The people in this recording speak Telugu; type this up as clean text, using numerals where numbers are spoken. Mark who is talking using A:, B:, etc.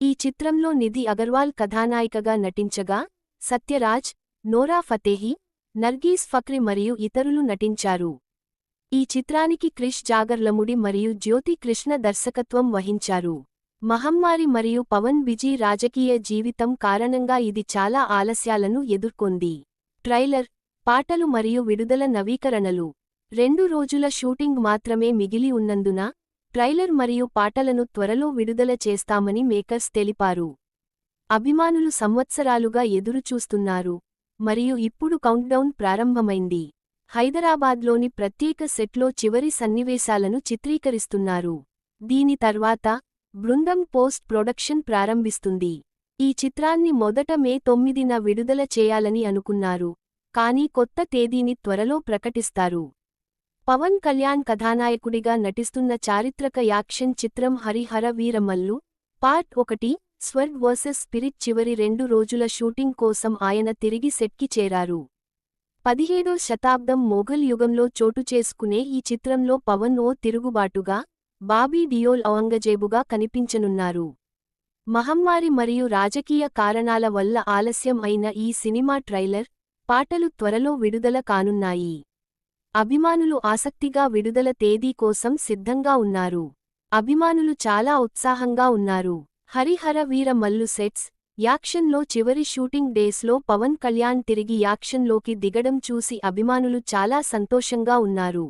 A: ఈ చిత్రంలో నిధి అగర్వాల్ కథానాయికగా నటించగా, సత్యరాజ్, నోరా ఫతేహి, నర్గీస్ ఫక్రి మరియు ఇతరులు నటించారు. ఈ చిత్రానికి క్రిష్ జాగర్లముడి మరియు జ్యోతి కృష్ణ దర్శకత్వం వహించారు. మహమ్మారి మరియు పవన్ బిజీ రాజకీయ జీవితం కారణంగా ఇది చాలా ఆలస్యాలను ఎదుర్కొంది. ట్రైలర్, పాటలు మరియు విడుదల నవీకరణలు 2 రోజుల షూటింగ్ మాత్రమే మిగిలి ఉన్నందున, ట్రైలర్ మరియు పాటలను త్వరలో విడుదల చేస్తామని మేకర్స్ తెలిపారు. అభిమానులు సంవత్సరాలుగా ఎదురుచూస్తున్నారు మరియు ఇప్పుడు కౌంట్డౌన్ ప్రారంభమైంది. హైదరాబాద్లోని ప్రత్యేక సెట్లో చివరి సన్నివేశాలను చిత్రీకరిస్తున్నారు. దీని తర్వాత బృందం పోస్ట్ ప్రొడక్షన్ ప్రారంభిస్తుంది. ఈ చిత్రాన్ని మొదట మే 9న విడుదల చేయాలని అనుకున్నారు, కానీ కొత్త తేదీని త్వరలో ప్రకటిస్తారు. పవన్ కళ్యాణ్ కథానాయకుడిగా నటిస్తున్న చారిత్రక యాక్షన్ చిత్రం Harihara Veeramallu part 1 sword versus spirit చివరి 2 రోజుల షూటింగ్ కోసం ఆయన తిరిగి సెట్కి చేరారు. 17వ శతాబ్దం మొఘల్ యుగంలో చోటుచేసుకునే ఈ చిత్రంలో పవన్ ఓ తిరుగుబాటుగా, బాబీ డియోల్ ఔరంగజేబుగా కనిపించనున్నారు. మహమ్మారి మరియు రాజకీయ కారణాల వల్ల ఆలస్యం అయిన ఈ సినిమా ట్రైలర్, పాటలు త్వరలో విడుదల కానున్నాయి. అభిమానులు ఆసక్తిగా విడుదల తేదీ కోసం సిద్ధంగా ఉన్నారు. అభిమానులు చాలా ఉత్సాహంగా ఉన్నారు. హరిహర వీర మల్లు సెట్స్, యాక్షన్లో చివరి షూటింగ్ డేస్లో పవన్ కళ్యాణ్ తిరిగి యాక్షన్లోకి దిగడం చూసి అభిమానులు చాలా సంతోషంగా ఉన్నారు.